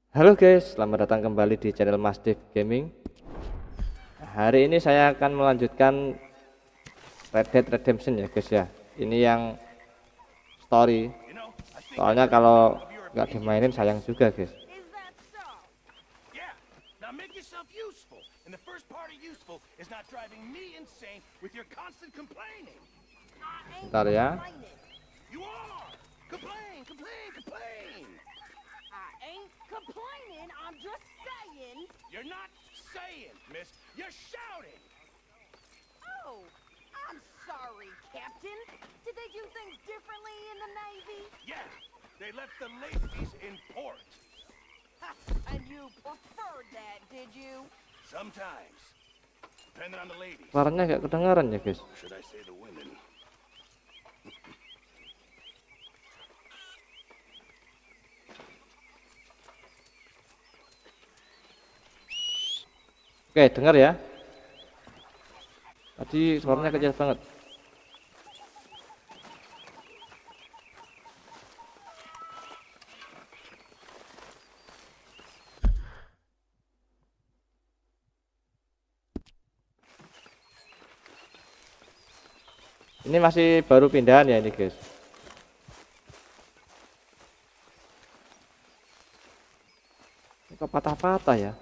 Halo guys, selamat datang kembali di channel Mastif Gaming. Hari ini saya akan melanjutkan Red Dead Redemption ya guys ya. Ini yang story. Soalnya kalau nggak dimainin sayang juga guys. Bentar ya. Ain't complaining, I'm just saying. You're not saying, miss. You're shouting. Oh, I'm sorry, Captain. Did they do things differently in the Navy? Yeah, they left the ladies in port. Ha, and you preferred that, did you? Sometimes, depending on the ladies. Suaranya nggak kedengaran ya guys. Should I say the women? Oke, dengar ya. Tadi suaranya kecil banget. Ini masih baru pindahan ya ini guys. Ini kok patah-patah ya.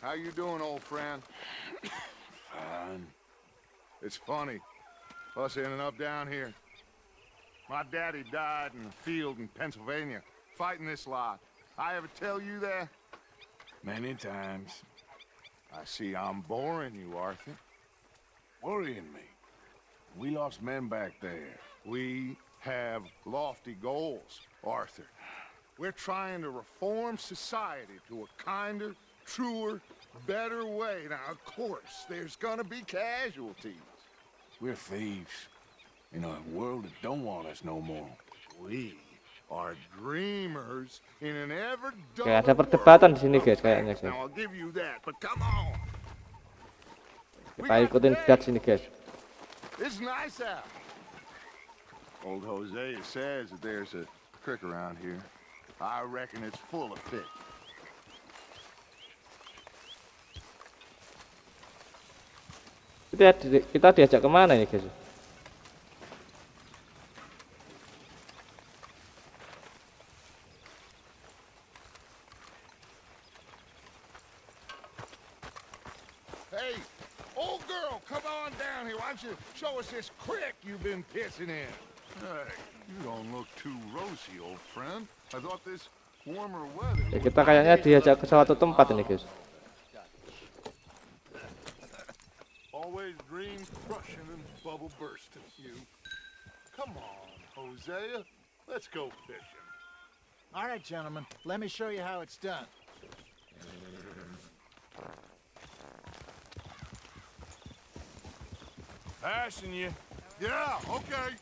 How you doing, old friend? Fine. It's funny, us ending up down here. My daddy died in the field in Pennsylvania, fighting this lot. I ever tell you that? Many times. I see I'm boring you, Arthur. Worrying me. We lost men back there. We have lofty goals, Arthur. We're trying to reform society to a kinder, truer, better way. Now, of course, there's gonna be casualties. We're thieves. In a world that don't want us no more. We are dreamers in an ever Oke, ada perdebatan di sini guys kayaknya guys. Now, I'll give you that, but come on. Kita ikutin debat sini guys. It's nice out. Old Hosea says that there's a creek around here. I reckon it's full of fish. Kita diajak kemana ini guys? Hey, old girl, come on down here. Why don't you show us this creek you've been pissing in? Hey, you don't look too rosy, old friend. I thought this warmer weather. Ya, kita kayaknya diajak ke suatu tempat ini guys. Always dream crushing and bubble bursting. You. Come on, Hosea. Let's go fishing. All right, gentlemen. Let me show you how it's done. Passing you. Yeah, okay.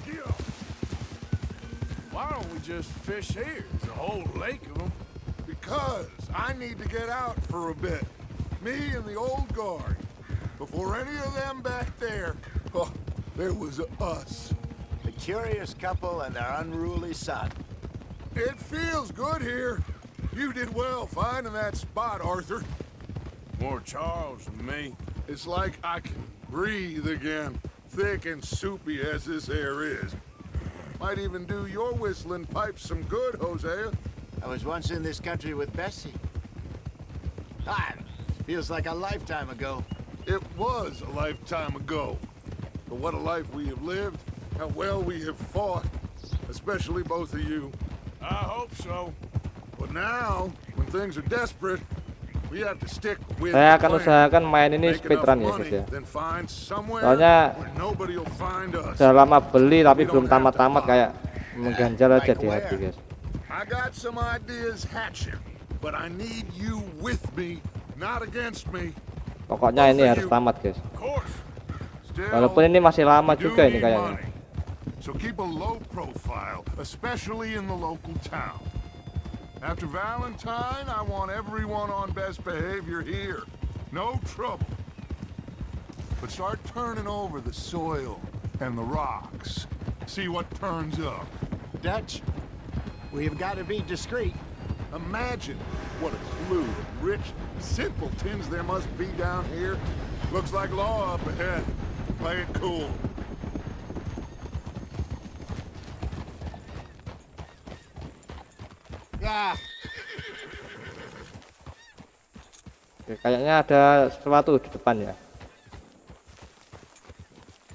Yeah. Why don't we just fish here? There's a whole lake of them. Because I need to get out for a bit. Me and the old guard. Before any of them back there, oh, there was us. The curious couple and their unruly son. It feels good here. You did well finding that spot, Arthur. More Charles than me. It's like I can breathe again, thick and soupy as this air is. Might even do your whistling pipes some good, Hosea. I was once in this country with Bessie. Ah, feels like a lifetime ago. It was a lifetime ago. But what a life we have lived, how well we have fought, especially both of you. I hope so. But now, when things are desperate, We have to stick with Saya the akan plan. usahakan main ini Make speedrun enough ya guys money, ya. then find somewhere Soalnya where nobody will find us. Sudah lama beli tapi belum tamat-tamat, kayak mengganjal aja di hati guys. I got some ideas hatching, but I need you with me, not against me. Pokoknya ini harus tamat guys. Of course. Still, Walaupun ini masih lama you juga ini need kayaknya. money. So keep a low profile, especially in the local town. After Valentine, I want everyone on best behavior here. No trouble. But start turning over the soil and the rocks. See what turns up. Dutch, we've got to be discreet. Imagine what a slew of rich simpletons there must be down here. Looks like law up ahead. Play it cool. Ah, Oke, kayaknya ada sesuatu di depan ya.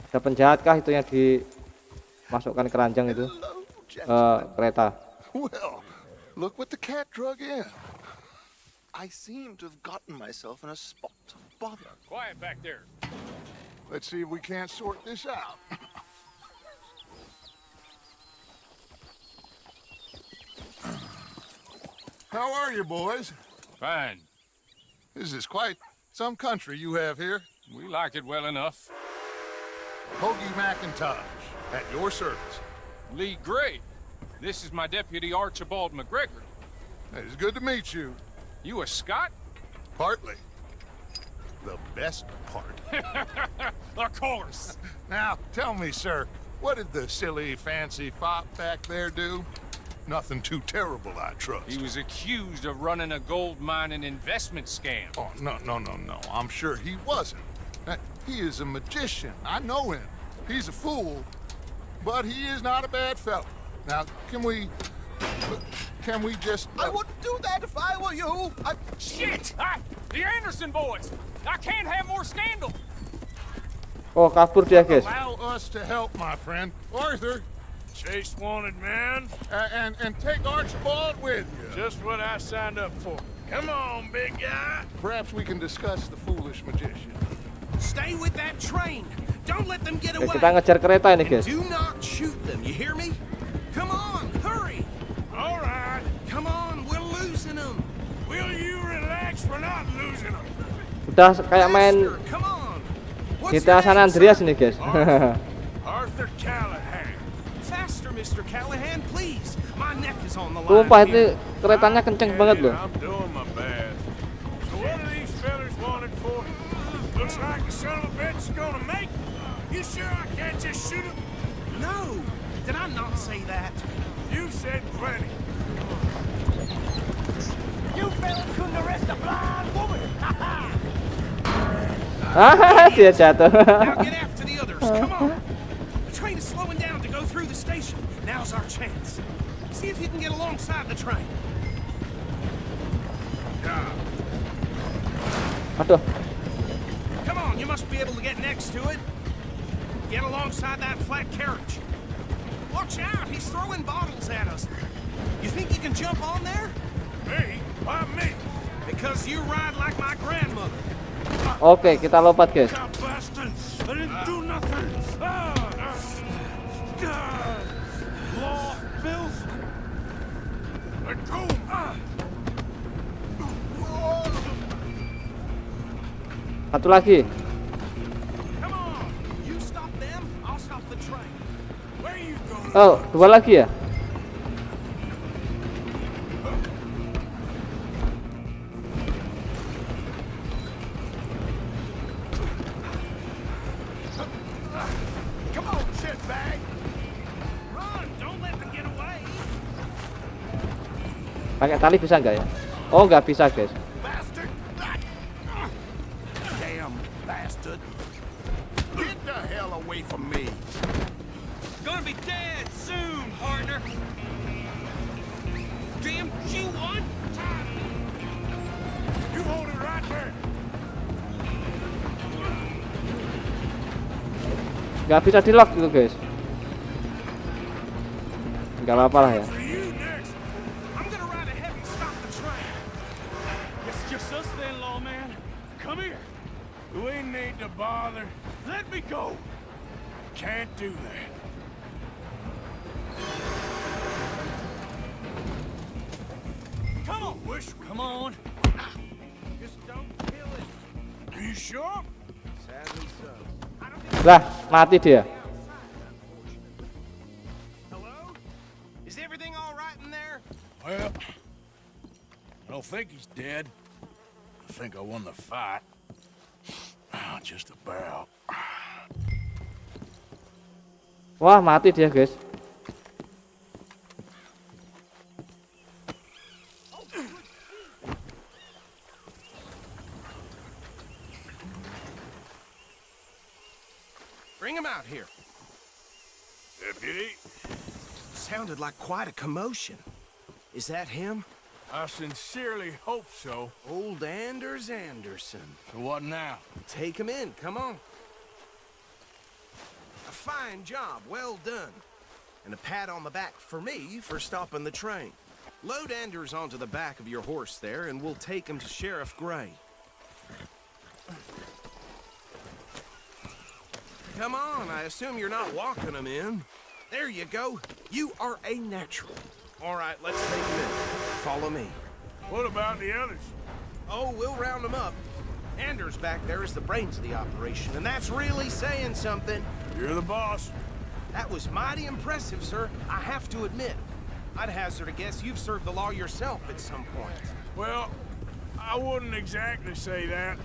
Ada penjahat kah itu yang dimasukkan keranjang itu? Kereta. Well, look what the cat drug in. I seem to have gotten myself in a spot of bother. Quiet back there. Let's see if we can't sort this out. How are you, boys? Fine. This is quite some country you have here. We like it well enough. Hoagie McIntosh, at your service. Lee Gray. This is my deputy Archibald McGregor. It's good to meet you. You a Scot? Partly. The best part. Of course. Now, tell me, sir, what did the silly, fancy fop back there do? Nothing too terrible, I trust. He was accused of running a gold mining investment scam. Oh, no. I'm sure he wasn't. He is a magician. I know him. He's a fool, but he is not a bad fellow. Now, can we just... I wouldn't do that if I were you. Shit! The Anderson boys! I can't have more scandal! Oh, kabur dia guys. allow us to help, my friend. Arthur, Chase wanted man. and take Archibald with you. Just what I signed up for. Come on, big guy. Perhaps we can discuss the foolish magician. Stay with that train. Don't let them get Oke, away. kita ngejar kereta ini guys. Do not shoot them. You hear me? Come on, hurry. All right. Come on, we're losing them. Will you relax? We're not losing them. Udah kayak main Faster, come on. What's GTA your San name, Andreas son? ini guys. Arthur Callahan. Faster, Mr. Callahan, please. My neck is on the line. Sumpah here. itu keretanya kenceng banget loh. I'm doing my best. So what are these fellas wanted for? Looks like the son of a bitch is gonna make. You sure I can't just shoot him? No, did I not say that? You said plenty. You fellas couldn't arrest a blind woman! Ah, dia jatuh. Now get after the others. Come on. The train is slowing down to go through the station. Now's our chance. See if you can get alongside the train. Aduh, Come on, you must be able to get next to it. Get alongside that flat carriage. Watch out, he's throwing bottles at us. You think you can jump on there? Me? Why me? Because you ride like my grandmother. oke kita lompat guys. God bastard! I didn't do nothing. Law, filth. Let go. Satu lagi. Come on, you stop them, I'll stop the train. Where you going? Oh, dua lagi ya. Come on, shitbag. Run, don't let them get away. Pakai tali bisa nggak ya? Oh, nggak bisa guys. Bastard. Damn bastard. Get the hell away from me. Gonna be dead soon, partner. Damn you one. You hold it right there. Nggak bisa di lock gitu guys. Nggak apa-apa lah ya. For you next. I'm gonna ride ahead and stop the train. Yes, just It's us then, lawman. Come here. We need to bother. Let me go. Can't do that. Come on, wish. Come on. Just don't kill it. Are you sure? Sadly so. Lah, mati dia. Hello? Is everything all right in there? Well, I don't think he's dead. I think I won the fight. Just about. Wah, mati dia, guys. Bring him out here. Deputy, Sounded like quite a commotion. Is that him? I sincerely hope so. Old Anders Anderson. So what now? Take him in, come on. A fine job, well done. And a pat on the back for me for stopping the train. Load Anders onto the back of your horse there, and we'll take him to Sheriff Gray. Come on, I assume you're not walking him in. There you go. You are a natural. All right, let's take him in. Follow me. What about the others? Oh, we'll round them up. Anders back there is the brains of the operation, and that's really saying something. You're the boss. That was mighty impressive, sir. I have to admit. I'd hazard a guess you've served the law yourself at some point. Well, I wouldn't exactly say that.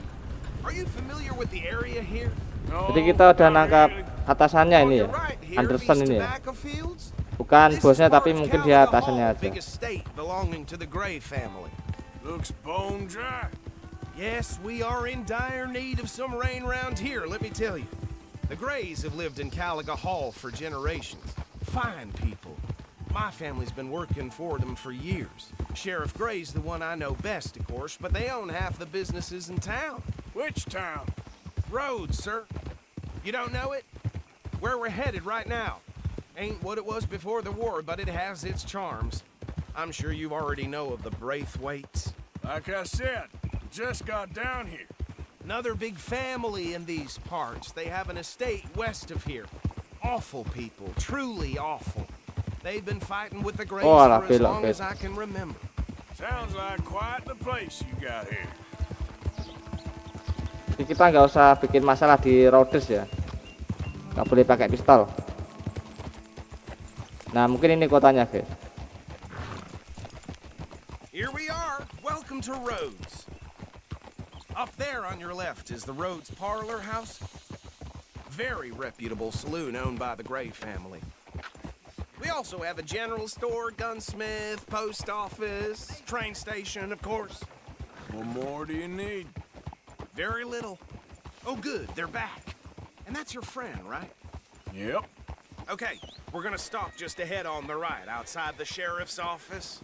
Are you familiar with the area here? No, Jadi kita udah not nangkap really. atasannya Oh, ini ya, you're right. Here, Anderson these ini ya. tobacco fields? Bukan This is bosnya part tapi of mungkin dia Caliga atasannya Hall, aja. big estate belonging to the Gray family. Looks bone dry. Yes, we are in dire need of some rain round here, let me tell you. The Grays have lived in Caliga Hall for generations. Fine people. My family's been working for them for years. Sheriff Gray's the one I know best, of course, but they own half the businesses in town. Which town? Rhodes, sir. You don't know it? Where we're headed right now. Ain't what it was before the war, but it has its charms. I'm sure you already know of the Braithwaites. Like I said, just got down here. Another big family in these parts. They have an estate west of here. Awful people, truly awful. They've been fighting with the Grays Oh, for as belok, long guys. as I can remember. Sounds like quite the place you got here. Jadi kita nggak usah bikin masalah di Rhodes ya. Nggak boleh pakai pistol. Nah, mungkin ini kotanya, guys. Here we are. Welcome to Rhodes. Up there on your left is the Rhodes Parlor House. Very reputable saloon owned by the Gray family. We also have a general store, gunsmith, post office, train station, of course. What more do you need? Very little. Oh, good, they're back. And that's your friend, right? Yep. Okay, we're gonna stop just ahead on the right, outside the sheriff's office.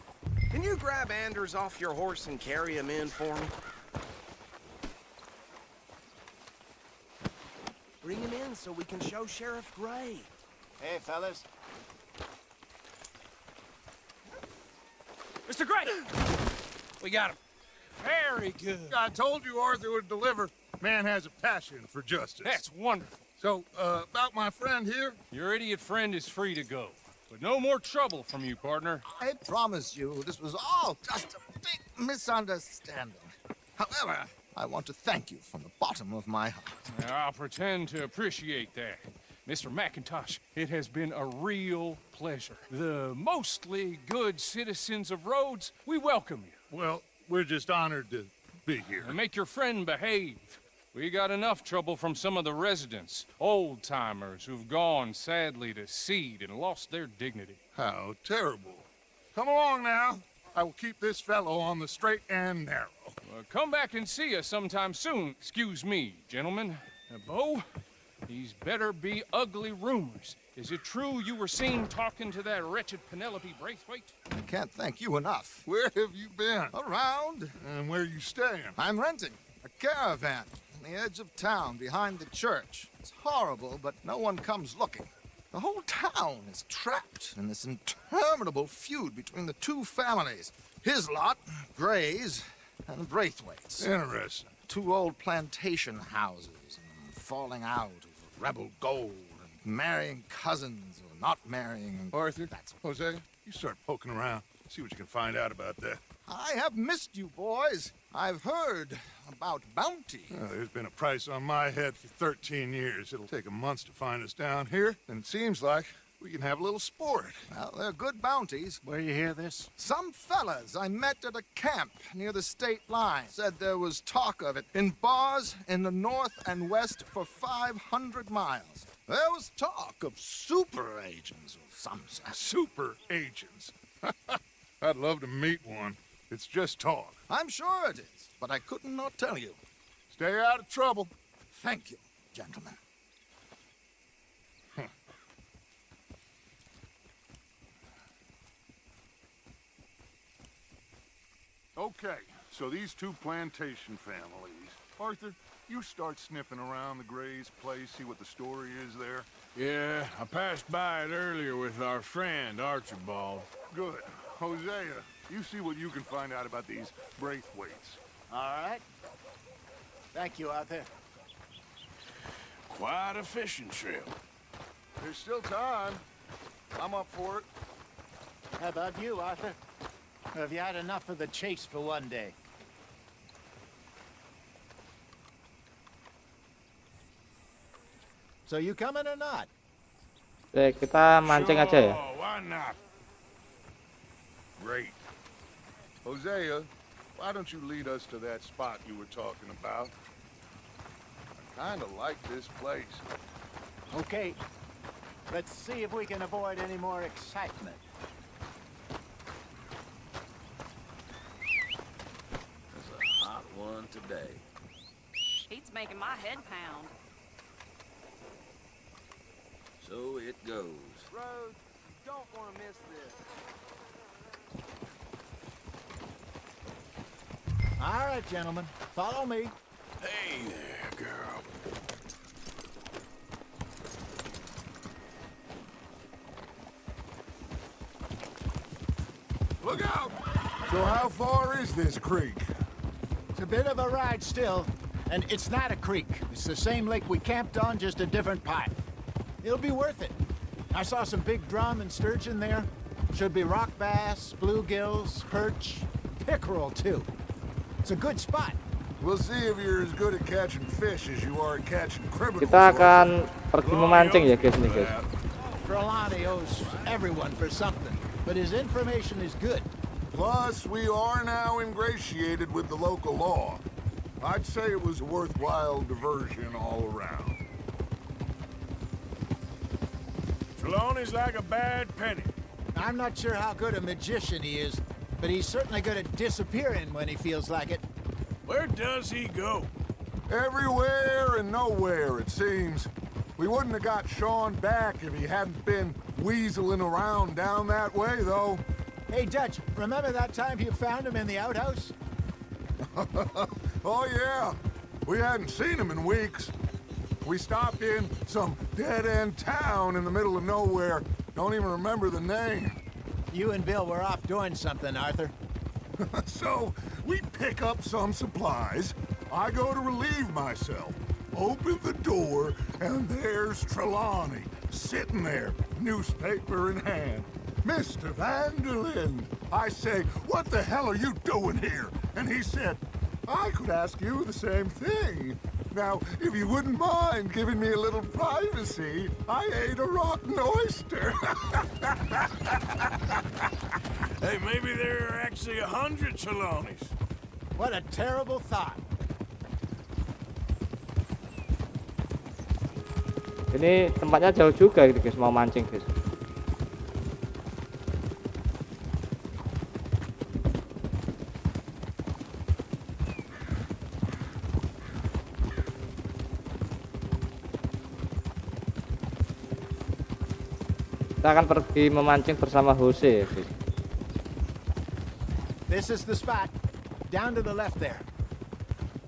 Can you grab Anders off your horse and carry him in for me? Bring him in so we can show Sheriff Gray. Hey, fellas. Mr. Gray! We got him. Very good. I told you Arthur would deliver. Man has a passion for justice. That's wonderful. So, about my friend here, Your idiot friend is free to go. But no more trouble from you, partner. I promise you, this was all just a big misunderstanding. However, I want to thank you from the bottom of my heart. I'll pretend to appreciate that. Mr. McIntosh, it has been a real pleasure. The mostly good citizens of Rhodes, we welcome you. well, we're just honored to be here. And make your friend behave. We got enough trouble from some of the residents, old-timers who've gone, sadly, to seed and lost their dignity. How terrible. Come along now. I will keep this fellow on the straight and narrow. Come back and see us sometime soon. Excuse me, gentlemen. Bo, these better be ugly rumors. Is it true you were seen talking to that wretched Penelope Braithwaite? I can't thank you enough. Where have you been? Around, And where you staying? I'm renting a caravan on the edge of town behind the church. It's horrible, but no one comes looking. The whole town is trapped in this interminable feud between the two families. His lot, Gray's, and Braithwaite's. Interesting. 2 old plantation houses, and falling out over rebel gold, and marrying cousins or not marrying. Arthur, That's Hosea, you start poking around. See what you can find out about that. I have missed you, boys. I've heard about bounty. There's been a price on my head for 13 years. It'll take 'em months to find us down here, and it seems like we can have a little sport. Well, they're good bounties. Where you hear this? Some fellas I met at a camp near the state line said there was talk of it in bars in the north and west for 500 miles. There was talk of super agents of some sort. Super agents. I'd love to meet one. It's just talk. I'm sure it is, but I couldn't not tell you. Stay out of trouble. Thank you, gentlemen. Okay, so these 2 plantation families. Arthur, you start sniffing around the Gray's place, see what the story is there. Yeah, I passed by it earlier with our friend, Archibald. Good. Hosea, you see what you can find out about these Braithwaites. All right. Thank you, Arthur. Quite a fishing trip. There's still time. I'm up for it. How about you, Arthur? Or have you had enough of the chase for one day? So you coming or not? Oke, kita mancing aja ya. Sure, why not? Great. Hosea, why don't you lead us to that spot you were talking about? I kind of like this place. Okay. Let's see if we can avoid any more excitement. There's a hot one today. Heat's making my head pound. So it goes. Rhodes, you don't want to miss this. All right, gentlemen. Follow me. Hey there, girl. Look out! So how far is this creek? It's a bit of a ride still, and it's not a creek. It's the same lake we camped on, just a different pipe. It'll be worth it. I saw some big drum and sturgeon there. Should be rock bass, bluegills, perch, pickerel too. It's a good spot. We'll see if you're as good at catching fish as you are at catching criminals. Kita akan pergi memancing ya guys nih guys. Trelawney owes everyone for something, but his information is good. Plus, we are now ingratiated with the local law. I'd say it was a worthwhile diversion all around. Trelawney's like a bad penny. I'm not sure how good a magician he is, but he's certainly good at disappearing when he feels like it. Where does he go? Everywhere and nowhere, it seems. We wouldn't have got Sean back if he hadn't been weaseling around down that way, though. Hey, Dutch, remember that time you found him in the outhouse? Oh, yeah. We hadn't seen him in weeks. We stopped in some dead-end town in the middle of nowhere. Don't even remember the name. You and Bill were off doing something, Arthur. So, we pick up some supplies. I go to relieve myself. Open the door, and there's Trelawney, sitting there, newspaper in hand. Mr. Vanderlyn. I say, what the hell are you doing here? And he said, I could ask you the same thing. Now, if you wouldn't mind giving me a little privacy, I ate a rotten oyster. Hey, maybe there are actually 100 Trelawneys. What a terrible thought. Ini tempatnya jauh juga gitu guys, mau mancing guys. Kita akan pergi memancing bersama Jose ya guys. This is the spot. Down to the left there.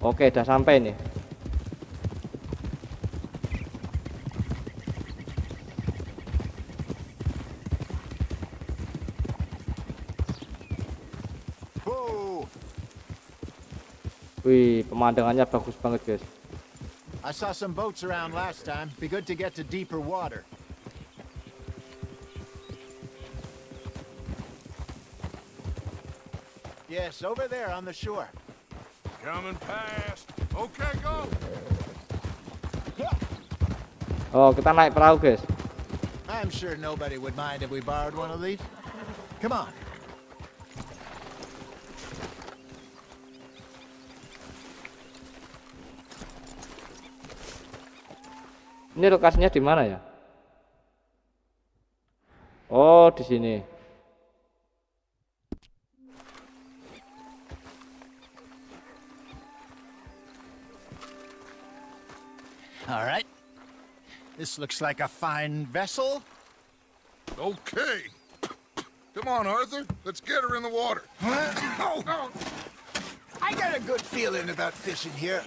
Oke, udah sampai nih. Whoa! Wih, pemandangannya bagus banget guys. I saw some boats around last time. Be good to get to deeper water. Yes, over there on the shore. Coming past. Okay, go. Oh, kita naik perahu guys. I'm sure nobody would mind if we borrowed one of these. Come on. Ini lokasinya di mana ya? Oh, di sini. All right. This looks like a fine vessel. Okay. Come on, Arthur. Let's get her in the water. I got a good feeling about fishing here.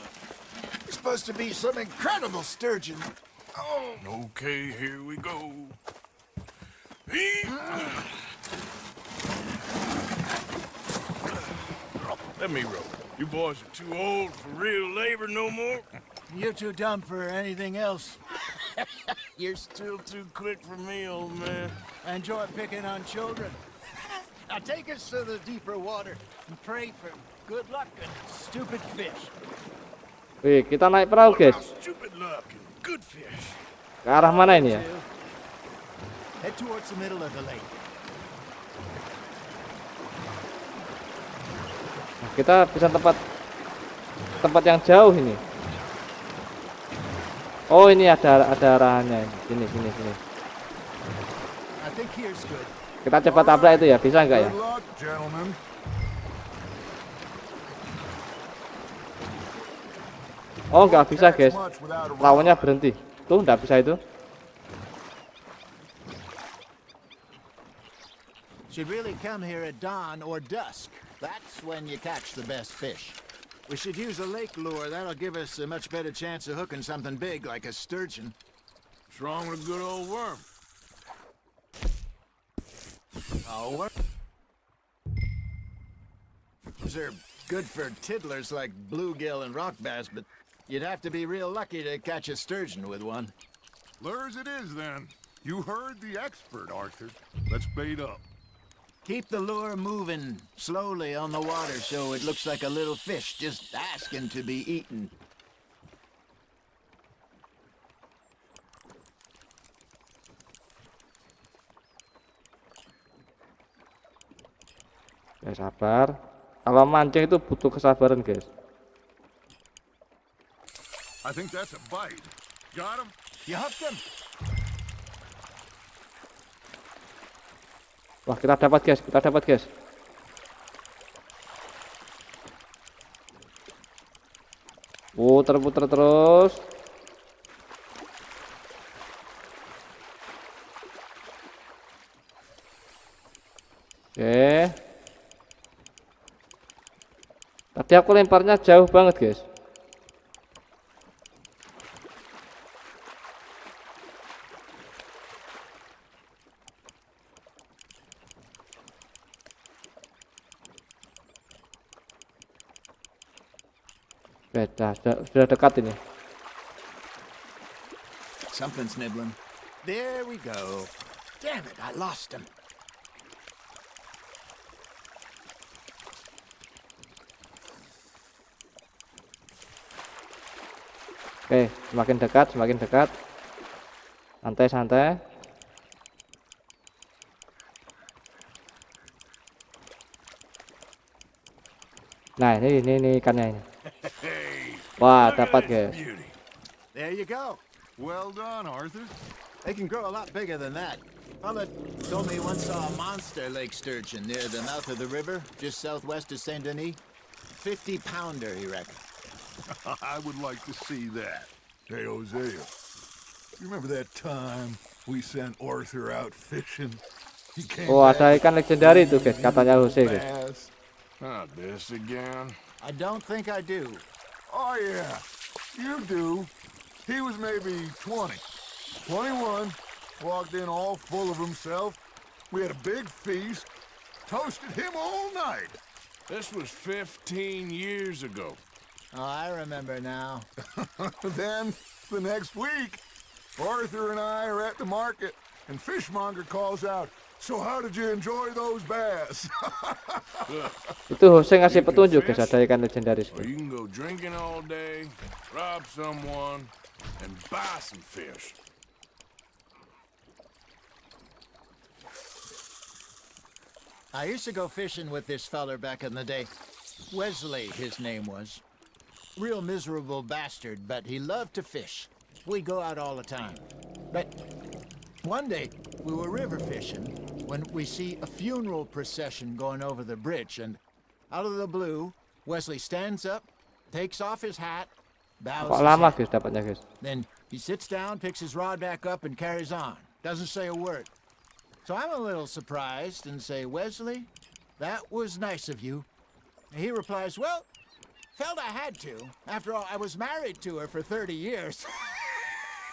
It's supposed to be some incredible sturgeon. Okay, here we go. Let me row. You boys are too old for real labor no more. You're too dumb for anything else. You're still too quick for me, old man. I enjoy picking on children. Now take us to the deeper water and pray for good luck and stupid fish. Wih, kita naik perahu guys. Stupid luck and good fish. Ke arah mana ini ya? Head towards the middle of the lake. Nah, kita bisa tempat yang jauh ini. Oh, ini ada arahannya. Sini. I think here's good. Kita coba tabrak itu ya, bisa nggak ya? Good luck, gentlemen. Oh, nggak bisa guys. Lawannya berhenti. Tuh, nggak bisa itu. Should really come here at dawn or dusk. That's when you catch the best fish. We should use a lake lure. That'll give us a much better chance of hooking something big like a sturgeon. What's wrong with a good old worm? Oh, what? Those are good for tiddlers like bluegill and rock bass, but you'd have to be real lucky to catch a sturgeon with one. Lures it is, then. You heard the expert, Arthur. Let's bait up. Keep the lure moving slowly on the water so it looks like a little fish just asking to be eaten. Ya sabar. Kalau mancing itu butuh kesabaran guys. I think that's a bite. Got him? You hooked him. Wah, kita dapat guys. Puter terus. Oke. Tadi aku lemparnya jauh banget guys. Sudah dekat ini. Something's nibbling. There we go. Damn it, I lost him. Oke, semakin dekat. Santai. Nah, ini ikannya ini. Wah, dapat guys. There you go. Well done, Arthur. They can grow a lot bigger than that. Fella told me he once saw a monster lake sturgeon near the mouth of the river, just southwest of Saint Denis. 50-pounder, he reckoned. I would like to see that. Hey, Hosea, you remember that time we sent Arthur out fishing? He came Oh, ada ikan legendary itu guys, katanya Jose guys. fast. Not this again. I don't think I do. Oh, yeah, you do. He was maybe 20, 21, walked in all full of himself. We had a big feast, toasted him all night. This was 15 years ago. Oh, I remember now. Then, the next week, Arthur and I are at the market, and Fishmonger calls out, "So how did you enjoy those bass?" Itu Jose ngasih petunjuk guys, ada ikan legendaris. Or you can go drinking all day, rob someone, and buy some fish. I used to go fishing with this feller back in the day. Wesley, his name was. Real miserable bastard, but he loved to fish. We'd go out all the time. But one day, we were river fishing when we see a funeral procession going over the bridge, and out of the blue, Wesley stands up, takes off his hat, bows Kok his lama head. guys dapatnya guys? Then he sits down, picks his rod back up, and carries on. Doesn't say a word. So I'm a little surprised and say, "Wesley, that was nice of you." And he replies, "Well, felt I had to. After all, I was married to her for 30 years.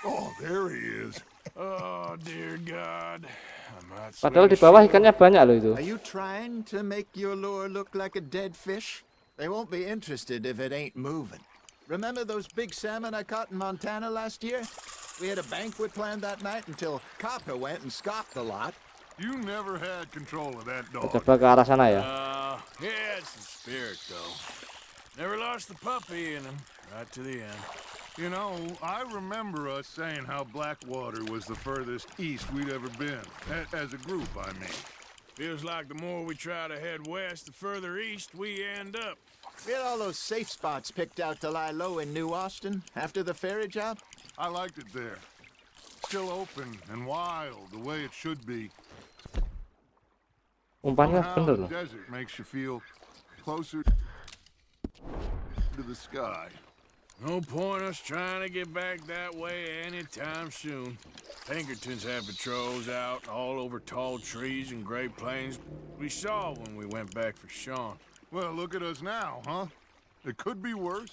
Oh, there he is. Oh, dear God. I might Padahal swim di bawah ashore. ikannya banyak loh itu. Are you trying to make your lure look like a dead fish? They won't be interested if it ain't moving. Remember those big salmon I caught in Montana last year? We had a banquet planned that night until Copper went and scoffed a lot. You never had control of that dog. Coba ke arah sana ya. He had some spirit, though. Never lost the puppy in him, right to the end. You know, I remember us saying how Blackwater was the furthest east we'd ever been. As a group, I mean. Feels like the more we try to head west, the further east we end up. We had all those safe spots picked out to lie low in New Austin after the ferry job. I liked it there. Still open and wild, the way it should be. Umpannya Somehow bener the loh. desert makes you feel closer to the sky. No point us trying to get back that way anytime soon. Pinkertons have patrols out all over tall trees and Great Plains. We saw when we went back for Sean. Well, look at us now, huh? It could be worse.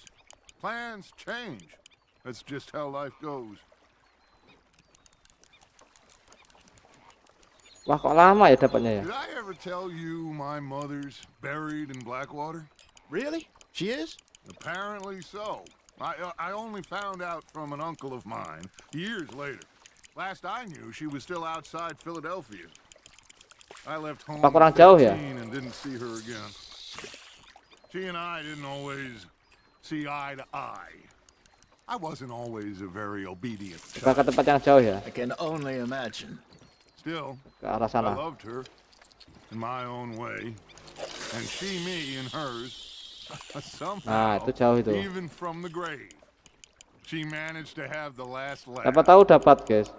Plans change. That's just how life goes. Wah kok lama ya dapatnya ya. Did I ever tell you my mother's buried in Blackwater? Really? She is? Apparently so. I only found out from an uncle of mine years later. Last I knew, she was still outside Philadelphia. I left home Apa kurang at jauh ya? 15 and didn't see her again. She and I didn't always see eye to eye. I wasn't always a very obedient Coba ke child. tempat yang jauh ya. I can only imagine. Still, Ke arah I sana. loved her in my own way, and she me in hers. Nah, Somehow, itu jauh itu. even from the grave, she managed to have the last laugh. Dapat tahu dapat guys.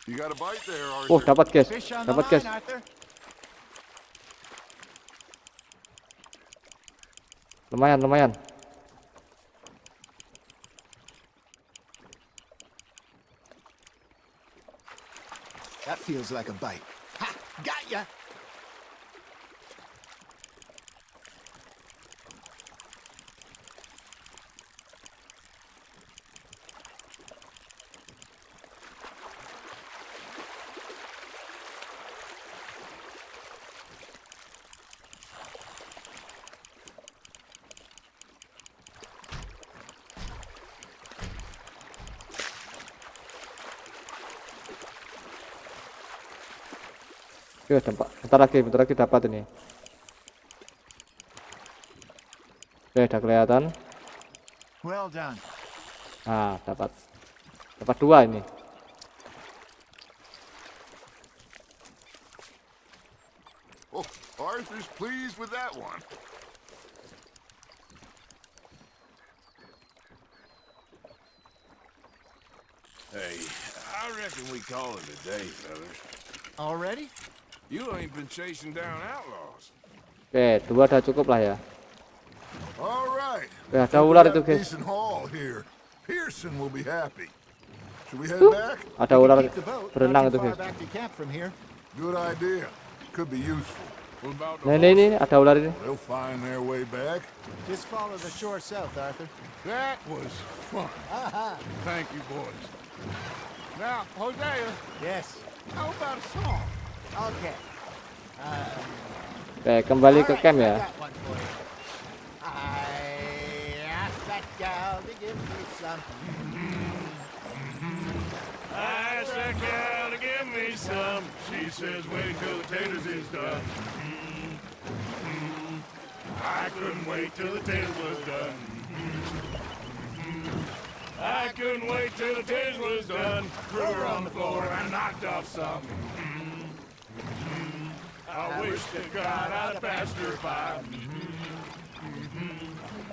You got a bite there, Arthur. Oh dapat guys. Fish on the Dapat line, guys. Arthur. Lumayan lumayan. That feels like a bite. Ha! Got ya! Oke, bentar lagi dapat ini. Oke, udah kelihatan. Well done. Nah, dapat dua ini. Oh, Arthur's pleased with that one. Hey, I reckon we call it a day, fellas. Already? You ain't been chasing down outlaws. Oke, dua udah cukup lah ya. All right. Oke, ada ular itu guys. Decent haul here. Pearson will be happy. Should we head Tuh, back? ada ular Keep the boat. berenang Not itu too far guys. back to camp from here. Good idea. Could be useful. What about Nah the ini ada ular ini. They'll find their way back. Just follow the shore south, Arthur. That was fun. Thank you, boys. Now, Hosea, Yes. how about a song? Okay. Oke, kembali ke camp ya. Got one for you. I asked that gal to give me some. I asked that gal to give me some. She says wait till the taters is done. I couldn't wait till the taters was done. I couldn't wait till the taters was done. Threw her on the floor and knocked off some. I wish to God I'd passed her by.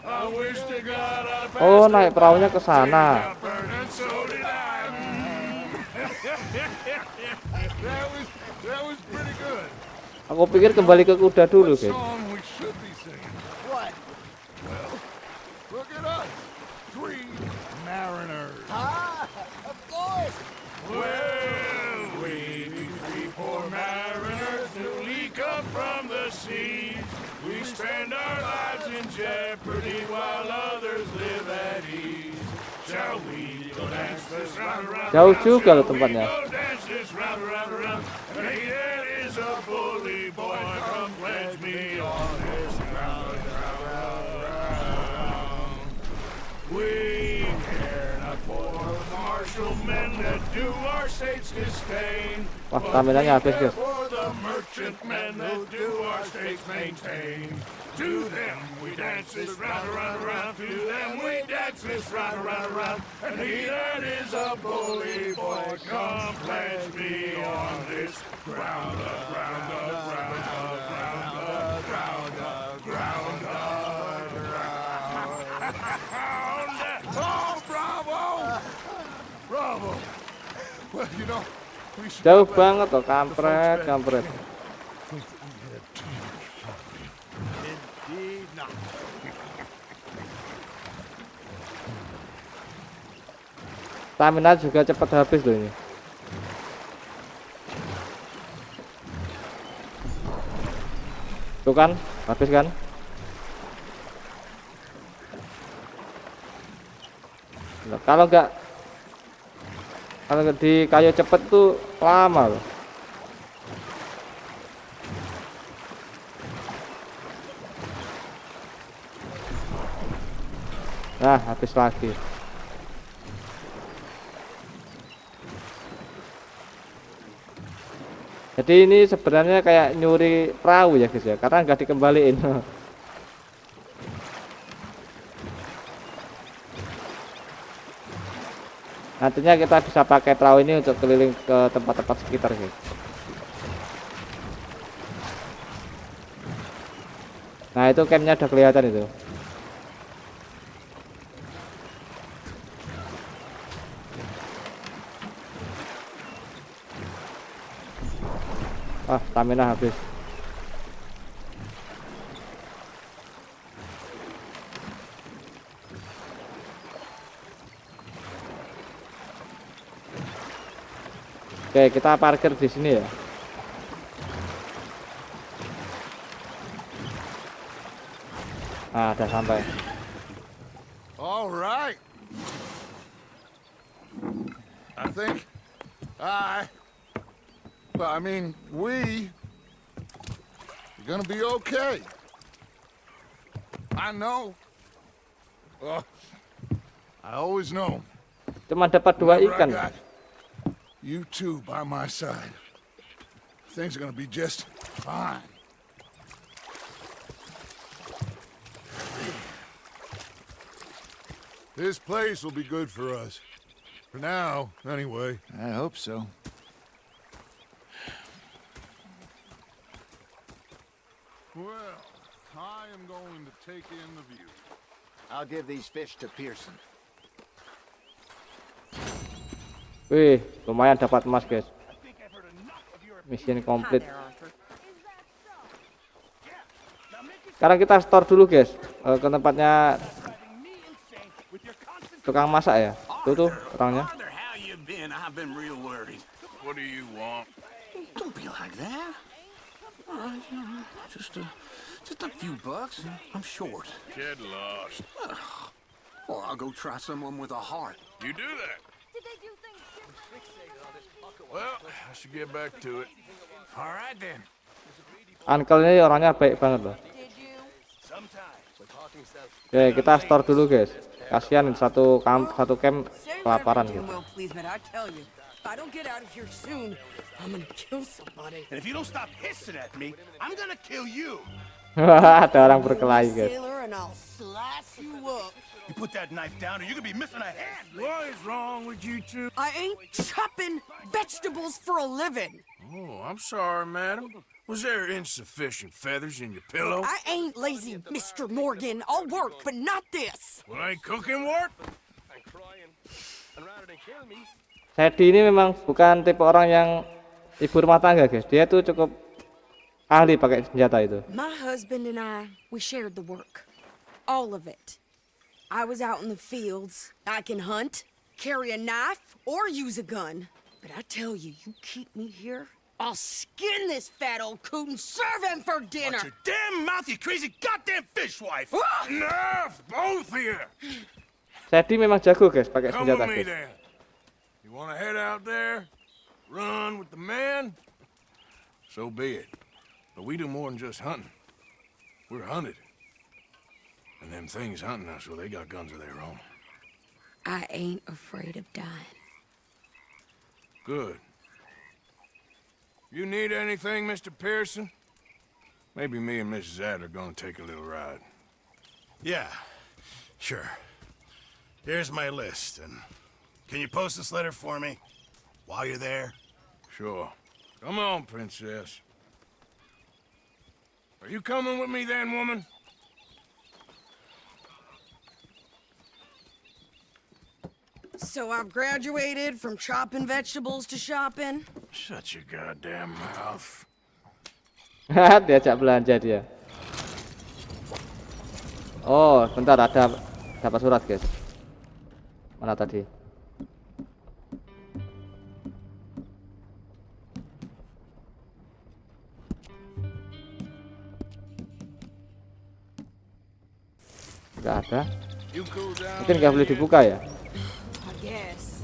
I wish to God I'd passed Oh, her naik by. perahunya ke sana. Got burned and so did I. That was pretty good. Aku pikir kembali ke kuda dulu, What guys. song we should be singing? What? Well, look at us. 3 mariners. Ah, of course. Well, we three poor mariners newly come from the seas. We spend our lives in jeopardy while others live at ease. Shall we go dance this round around? Jauh juga loh tempatnya. Go dance this round around around. Hey, that is a bully boy. Come pledge me on this round round. We care not for martial men that do our states disdain. Wah, staminanya habis, guys. For the merchant men that do our states maintain. To them we dance this round around around. To them we dance this round around around. And he that is a bully boy, come pledge me on this ground up, ground up, ground up, ground up, ground up, ground up, ground up. Oh, bravo! Bravo! Well, you know, we should Jauh go back. banget loh, kampret, kampret. Indeed not. Stamina juga cepat habis loh ini. Tuh kan, habis kan? Nah, kalau nggak di kayu cepet tuh lama loh. Nah, habis lagi. Jadi ini sebenarnya kayak nyuri perahu ya guys ya, karena nggak dikembaliin. Nantinya kita bisa pakai perahu ini untuk keliling ke tempat-tempat sekitar guys. Nah itu campnya udah kelihatan itu. Wah, stamina habis. Oke, kita parkir di sini ya. Nah, udah sampai. All right. I think I mean, we're gonna be okay. I know. Oh, I always know. Cuma dapat 2 Whenever I ikan. got you two by my side, things are gonna be just fine. This place will be good for us. For now, anyway. I hope so. Well, I am going to take in the view. I'll give these fish to Pearson. Wih, lumayan dapat emas guys. Mission complete. Sekarang kita store dulu guys, ke tempatnya tukang masak ya. Tuh orangnya. Arthur, how you been? I've been real worried. What do you want? Don't be like that. All right, just a few bucks. I'm short. Get lost. Well, I'll go try someone with a heart. You do that. Did they do things differently? Well, I should get back to it. All right then. Uncle ini orangnya baik banget loh. Oke, kita store dulu guys. Kasihan satu camp kelaparan gitu. Well, please, but I tell you, if I don't get out of here soon, I'm gonna kill somebody. And if you don't stop hissing at me, I'm gonna kill you. Wah, ada orang berkelahi guys. Sailor, and I'll slice you up. You put that knife down or you're gonna be missing a hand. What is wrong with you two? I ain't chopping vegetables for a living. Oh, I'm sorry, madam. Was there insufficient feathers in your pillow? I ain't lazy, Mr. Morgan. I'll work, but not this. Well, ain't cooking work? Sadie ini memang bukan tipe orang yang ibu rumah tangga guys. Dia tuh cukup ahli pakai senjata itu. My husband and we shared the work. All of it. I was out in the fields. I can hunt, carry a knife, or use a gun. But I tell you, you keep me here, I'll skin this fat old coot and serve him for dinner. Watch your damn mouth, you crazy goddamn fishwife. Enough, both of you. Sadie memang jago guys pakai Come senjata with me guys. then. You want to head out there, run with the men? So be it. But we do more than just hunting. We're hunted. And them things hunting us, well, they got guns of their own. I ain't afraid of dying. Good. You need anything, Mr. Pearson? Maybe me and Mrs. Adler are gonna take a little ride. Yeah, sure. Here's my list, and can you post this letter for me while you're there? Sure. Come on, Princess. Are you coming with me then, woman? So I've graduated from chopping vegetables to shopping. Shut your goddamn mouth. Diajak belanja dia. Oh, bentar ada dapat surat guys. Mana tadi? Enggak ada. Mungkin nggak boleh dibuka ya. Yes.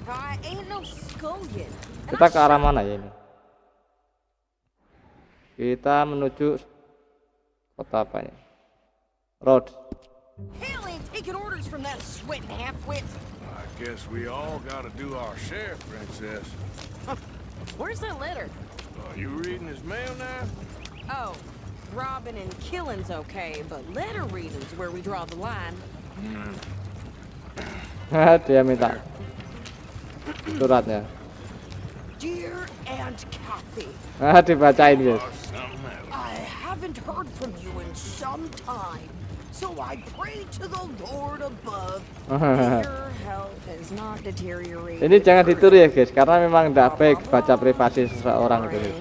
I ain't no scullion. Kita ke arah mana ya ini? Kita menuju kota apa ini? Road. Hell ain't taking orders from that sweating half-wit. I guess we all gotta do our share, Princess. Where's that letter? You reading his mail now? Oh, robbing and killing's okay, but letter reading's where we draw the line. Dia minta suratnya. Dear Aunt Kathy, Dibacain guys. I haven't heard from you in some time, so I pray to the Lord above that your health has not deteriorated. Ini jangan ditiru ya guys, karena memang tidak baik baca privasi seseorang itu. Guys.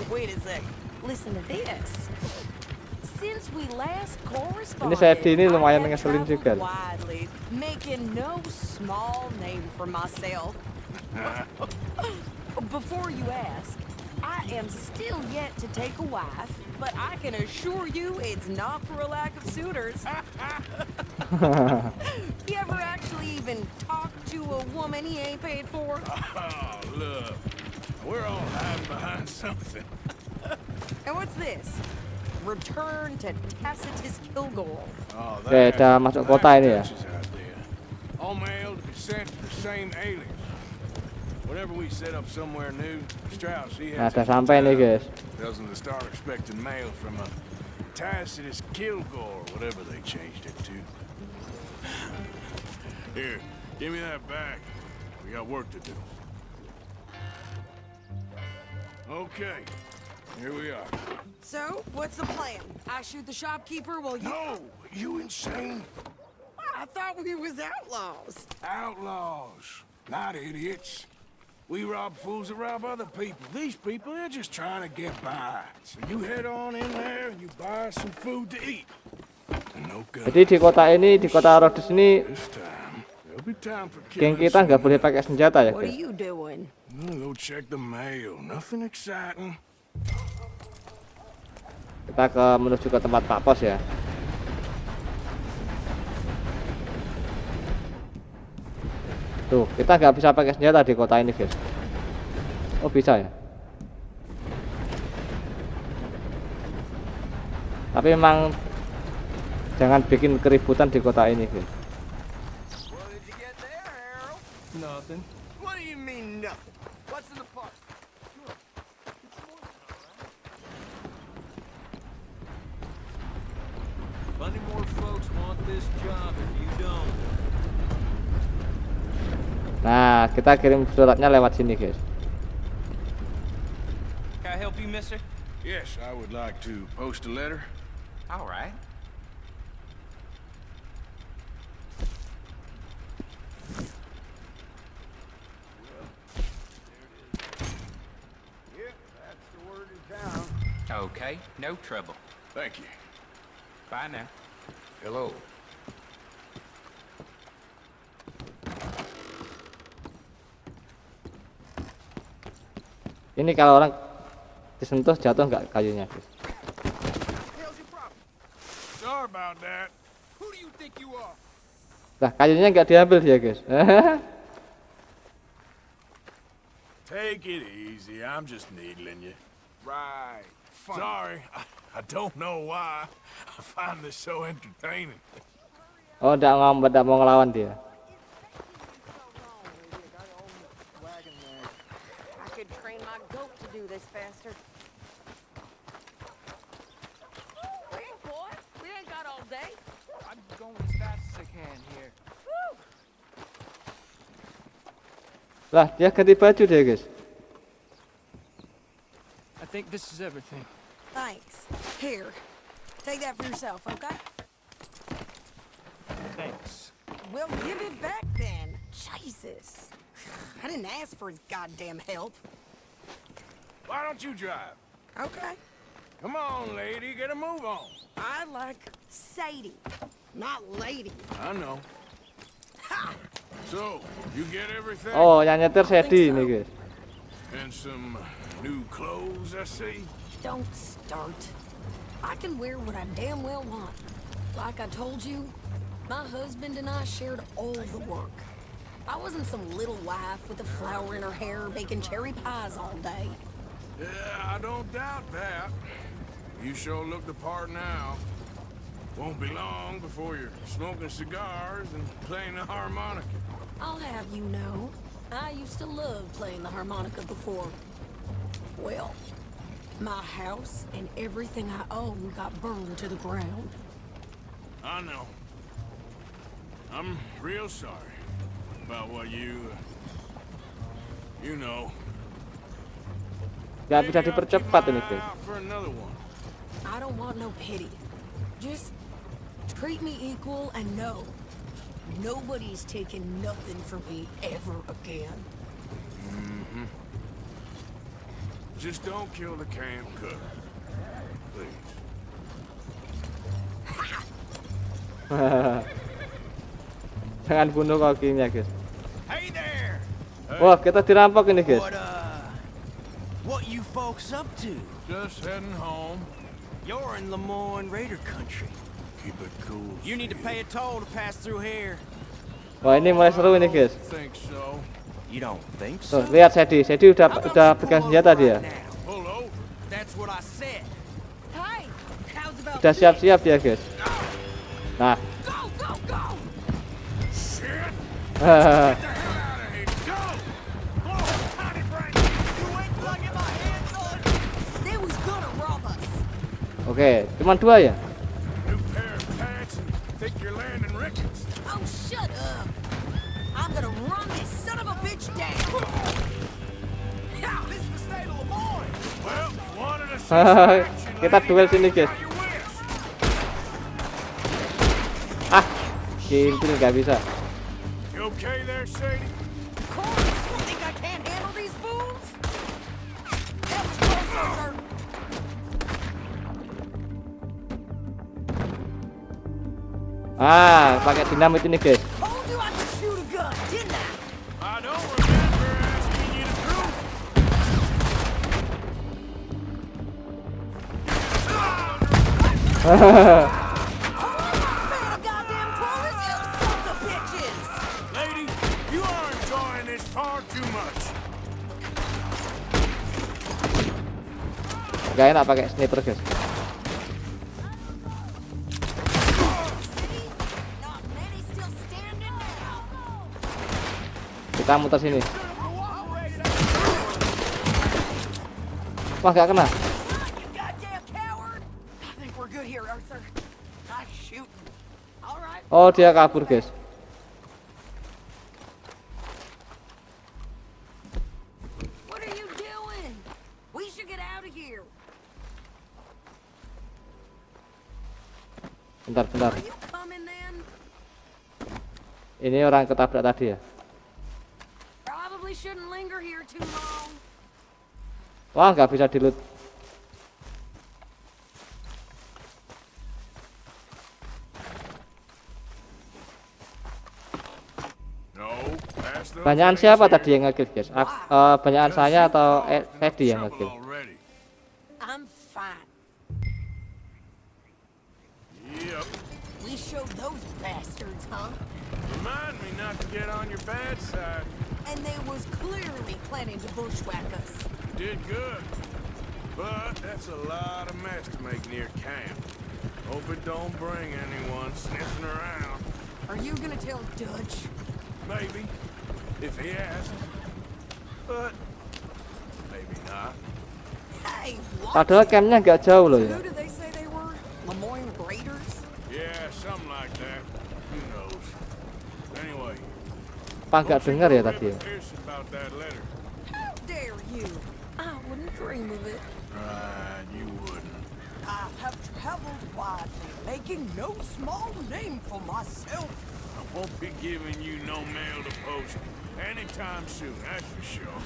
Wait a sec. Listen to this. Since we last corresponded, Ini Sadie ini lumayan I have ngeselin juga. traveled widely, making no small name for myself. Before you ask, I am still yet to take a wife, but I can assure you it's not for a lack of suitors. You ever actually even talk to a woman he ain't paid for? Oh, look. We're all hiding behind something. And what's this? Return to Tacitus Kilgore. Oh, Oke, udah masuk kota ini ya. All mail to be sent to the same alias. Whenever we set up somewhere new, Strauss, he Nah, has udah sampai nih guys. tells them to start expecting mail from a Tacitus Kilgore, whatever they changed it to. Here, give me that back. We got work to do. Okay, here we are. So, what's the plan? I shoot the shopkeeper while you... No, you insane? I thought we was outlaws. Outlaws, not idiots. We rob fools that rob other people. These people, they're just trying to get by. So you head on in there and you buy some food to eat. And no guns. Jadi di kota ini, di kota Rhodes ini, This time, there'll be time for geng killing kita nggak boleh pakai senjata ya What are guys. you doing? Go check the mail. Nothing exciting. Kita menuju ke tempat Pak Pos ya. Tuh, kita nggak bisa pakai senjata di kota ini guys. Oh bisa ya? Tapi memang jangan bikin keributan di kota ini, guys. What did you get there, Harold? Nothing. What do you mean nothing? What's in the park? Plenty more folks want this job if you don't. Nah, kita kirim suratnya lewat sini, guys. Can I help you, mister? Yes, I would like to post a letter. All right. Yep, that's the word in town. Okay, no trouble. Thank you. Bye now. Hello. Ini kalau orang disentuh jatuh nggak kayunya, guys. Sorry about that. Who do you think you are? Nah, kayunya nggak diambil dia, guys. Take it easy. I'm just needling you. Right. Funny. Sorry. I don't know why. I find this so entertaining. Oh, nggak mau ngelawan dia. I could train my goat to do this faster. Quick, boy. We ain't got all day. I'm going as fast as I can here. Lah, dia ganti baju dia, guys. I think this is everything. Thanks. Here. Take that for yourself, okay? Thanks. Well, give it back then. Jesus. I didn't ask for his goddamn help. Why don't you drive? Okay. Come on, lady. Get a move on. I like Sadie, not lady. I know. Ha! So, you get everything? Oh, yang nyetir Sadie ini, guys. And some new clothes, I see. Don't start. I can wear what I damn well want. Like I told you, my husband and I shared all the work. I wasn't some little wife with a flower in her hair baking cherry pies all day. Yeah, I don't doubt that. You sure look the part now. Won't be long before you're smoking cigars and playing the harmonica. I'll have you know, I used to love playing the harmonica before. Well, my house and everything I own got burned to the ground. I know. I'm real sorry about what you know. Nggak bisa Maybe I'll keep dipercepat my ini, eye guys. out for another one. I don't want no pity. Just treat me equal and know nobody's taking nothing from me ever again. Just don't kill the camp cook. Please. Jangan bunuh kokinya, guys. Hey there! Wah, kita dirampok ini, guys. What you folks up to? Just heading home. You're in Lemoyne Raider country. Keep it cool. You need to pay a toll to pass through here. Wah, ini mulai seru ini, guys. Think so. You don't think Tuh, so? lihat Sadie udah pegang senjata dia. Pull over. That's what I said. Hey, how's about Udah siap-siap dia, guys. Nah. Go, go, go! Shit! Get the hell out of here. Go! Oh, honey, Frank. You ain't plugging my hands on. They was gonna rob us. Oke, cuma dua ya? New pair of pants and think you're landing Ricketts. Oh, shut up! I'm gonna run this son of a bitch down. This is the state of Lemoyne. Well, you wanted to see some action, Kita lady. duel sini, guys. How you wish. Ah, kintil nggak bisa. You okay there, Sadie? Of course, you think I can't handle these fools? That was close, sir. Ah, pakai dinamit ini, guys. Told you I could shoot a gun, didn't I? I don't remember asking you to prove it. Man, a goddamn tourist, you sons of bitches! Lady, you are enjoying this far too much. Gak enak pakai sniper, guys. Kita muter sini. Wah, gak kena. You goddamn coward! I think we're good here, Arthur. Nice shooting. All right. Oh, dia kabur, guys. What are you doing? We should get out of here. Bentar. Are you coming then? Ini orang ketabrak tadi ya. Probably shouldn't linger here too long. Wah, nggak bisa dilut. No, that's the Banyakan siapa tadi yang nge-kill, guys? Banyakan saya atau Teddy yang nge-kill? already. I'm fine. Yep. We showed those bastards, huh? Remind me not to get on your bad side. And they was clearly planning to bushwhack us. Did good. But that's a lot of mess to make near camp. Hope it don't bring anyone sniffing around. Are you gonna tell Dutch? Maybe. If he asks. But maybe not. Hey, what? Padahal campnya nggak jauh loh ya. Who did they say they were? Lemoyne Raiders? Yeah, something like that. Who knows? Anyway. Apa nggak dengar ya tadi ya? About that letter. How dare you? I wouldn't dream of it. Right, you wouldn't. I have traveled widely, making no small name for myself. I won't be giving you no mail to post anytime soon, that's for sure.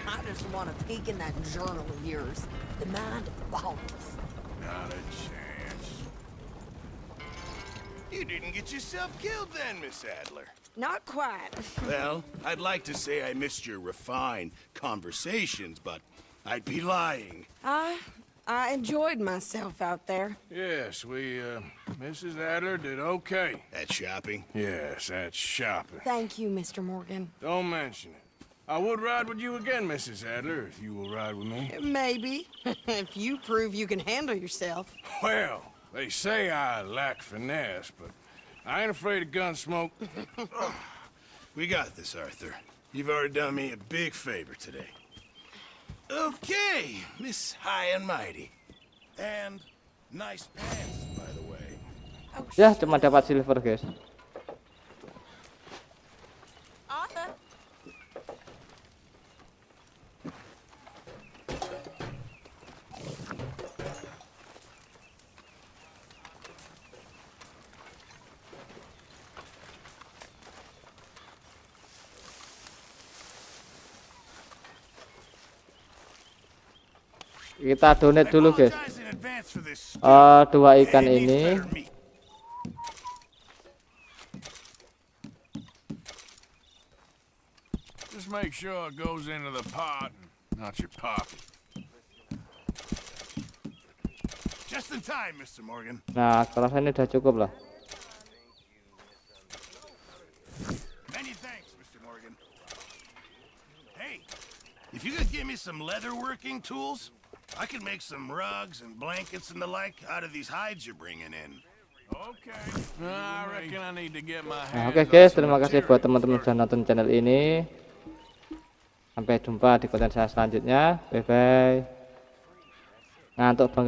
I just want to peek in that journal of yours. The mind boggles. Not a chance. You didn't get yourself killed then, Miss Adler. Not quite. Well, I'd like to say I missed your refined conversations, but I'd be lying. I enjoyed myself out there. Yes, Mrs. Adler did okay. At shopping? Yes, that's shopping. Thank you, Mr. Morgan. Don't mention it. I would ride with you again, Mrs. Adler, if you will ride with me. Maybe. If you prove you can handle yourself. Well, they say I lack finesse, but I ain't afraid of gun smoke. We got this, Arthur. You've already done me a big favor today. Okay, Miss High and Mighty. And nice pants, by the way. Ya, cuma dapat silver, guys. Arthur. Kita donate dulu, guys. Apologize in advance for this. Dua ikan ini. Just make sure it goes into the pot, not your pocket. Just in time, Mr. Morgan. Nah, kalau ini udah cukup lah. Many thanks, Mr. Morgan. Hey, if you could give me some leather working tools, I could make some rugs and blankets and the like out of these hides you're bringing in. Okay. I reckon I need to get my Nah, hands oke guys, on some terima kasih buat material teman-teman first. sudah nonton channel ini. Sampai jumpa di konten saya selanjutnya. Bye bye. Ngantuk banget.